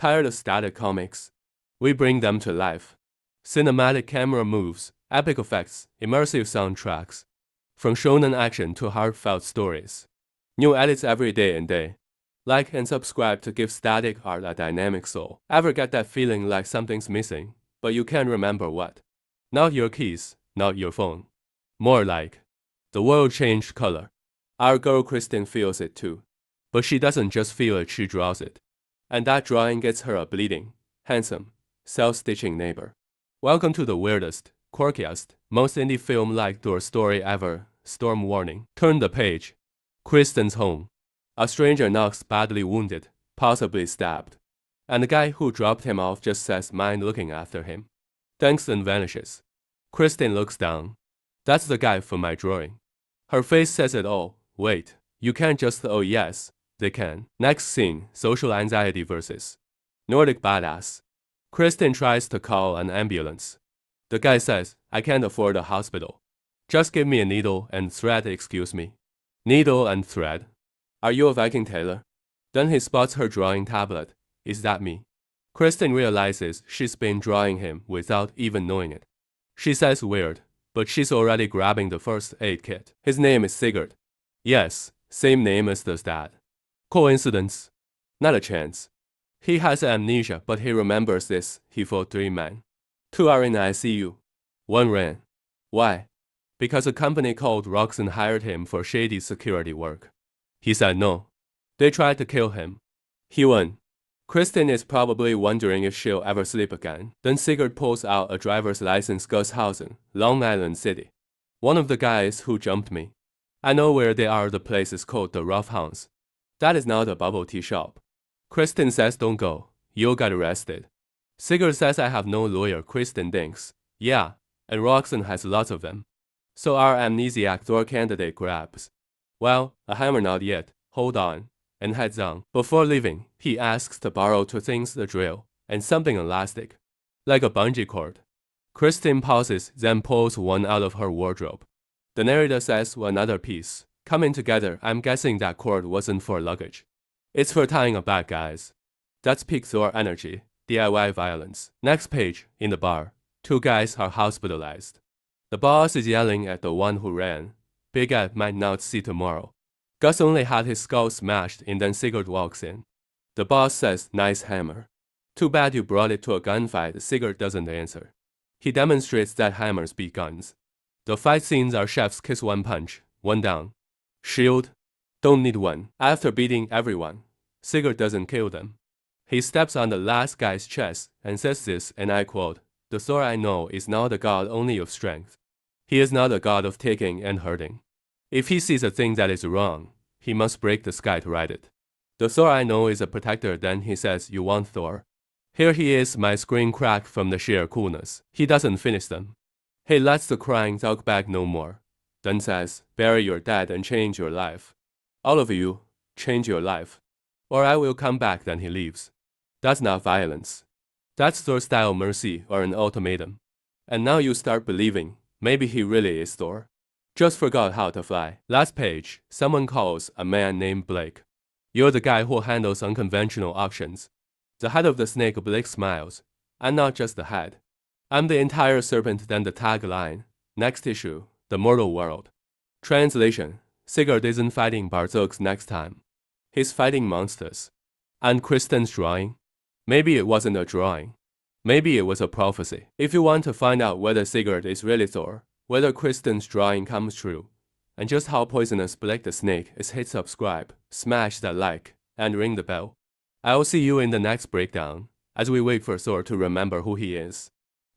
Tired of static comics? We bring them to life. Cinematic camera moves, epic effects, immersive soundtracks. From shonen action to heartfelt stories. New edits every day and day. Like and subscribe to give static art a dynamic soul. Ever get that feeling like something's missing, but you can't remember what? Not your keys, not your phone. More like, the world changed color. Our girl Kristen feels it too. But she doesn't just feel it, she draws it. And that drawing gets her a bleeding, handsome, self-stitching neighbor. Welcome to the weirdest, quirkiest, most indie film-like door story ever. Storm warning. Turn the page. Kristen's home. A stranger knocks, badly wounded, possibly stabbed. And the guy who dropped him off just says, "Mind looking after him." Thanks, and vanishes. Kristen looks down. That's the guy from my drawing. Her face says it all. Wait, you can't just, oh yes, they can. Next scene, social anxiety versus Nordic badass. Kristen tries to call an ambulance. The guy says, "I can't afford a hospital. Just give me a needle and thread, excuse me." Needle and thread? Are you a Viking tailor? Then he spots her drawing tablet. Is that me? Kristen realizes she's been drawing him without even knowing it. She says weird, but she's already grabbing the first aid kit. His name is Sigurd. Yes, same name as the dad. Coincidence? Not a chance. He has amnesia, but he remembers this. He fought 3 men. 2 are in ICU. 1 ran. Why? Because a company called Roxanne hired him for shady security work. He said no. They tried to kill him. He won. Kristen is probably wondering if she'll ever sleep again. Then Sigurd pulls out a driver's license. Gusshausen, Long Island City. One of the guys who jumped me. I know where they are. The place is called the Rough Hounds. That is not a bubble tea shop. Kristen says don't go. You'll get arrested. Sigurd says I have no lawyer. Kristen thinks. Yeah, and Roxanne has lots of them. So our amnesiac door candidate grabs. Well, a hammer, not yet. Hold on. And heads on. Before leaving, he asks to borrow 2 things, the drill, and something elastic. Like a bungee cord. Kristen pauses, then pulls one out of her wardrobe. The narrator says another piece. Coming together, I'm guessing that cord wasn't for luggage. It's for tying a bag, guys. That's peak Thor energy. DIY violence. Next page, in the bar. 2 guys are hospitalized. The boss is yelling at the one who ran. Big Ed might not see tomorrow. Gus only had his skull smashed, and then Sigurd walks in. The boss says, "Nice hammer. Too bad you brought it to a gunfight." Sigurd doesn't answer. He demonstrates that hammers beat guns. The fight scenes are chef's kiss, 1 punch, 1 down. Shield? Don't need one. After beating everyone, Sigurd doesn't kill them. He steps on the last guy's chest and says this, and I quote, "The Thor I know is not a god only of strength. He is not a god of taking and hurting. If he sees a thing that is wrong, he must break the sky to right it. The Thor I know is a protector." Then he says, "You want Thor?" Here he is, my screen crack from the sheer coolness. He doesn't finish them. He lets the crying talk back no more. Then says, "Bury your dead and change your life. All of you, change your life. Or I will come back." Then he leaves. That's not violence. That's Thor-style mercy or an ultimatum. And now you start believing, maybe he really is Thor. Just forgot how to fly. Last page, someone calls a man named Blake. You're the guy who handles unconventional auctions. The head of the snake. Blake smiles. I'm not just the head. I'm the entire serpent. Then the tagline. Next issue, the mortal world. Translation, Sigurd isn't fighting Barzooks next time. He's fighting monsters. And Kristen's drawing? Maybe it wasn't a drawing. Maybe it was a prophecy. If you want to find out whether Sigurd is really Thor, whether Kristen's drawing comes true, and just how poisonous Blake the Snake is, hit subscribe, smash that like, and ring the bell. I'll see you in the next breakdown, as we wait for Thor to remember who he is.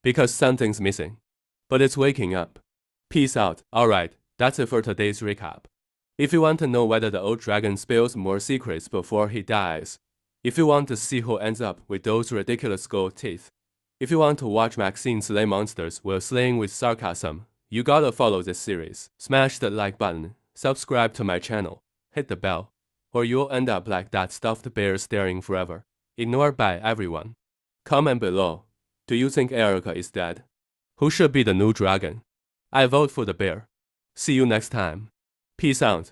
Because something's missing. But it's waking up. Peace out. Alright, that's it for today's recap. If you want to know whether the old dragon spills more secrets before he dies, if you want to see who ends up with those ridiculous gold teeth, if you want to watch Maxine slay monsters while slaying with sarcasm, you gotta follow this series. Smash the like button, subscribe to my channel, hit the bell, or you'll end up like that stuffed bear staring forever, ignored by everyone. Comment below. Do you think Erica is dead? Who should be the new dragon? I vote for the bear. See you next time. Peace out.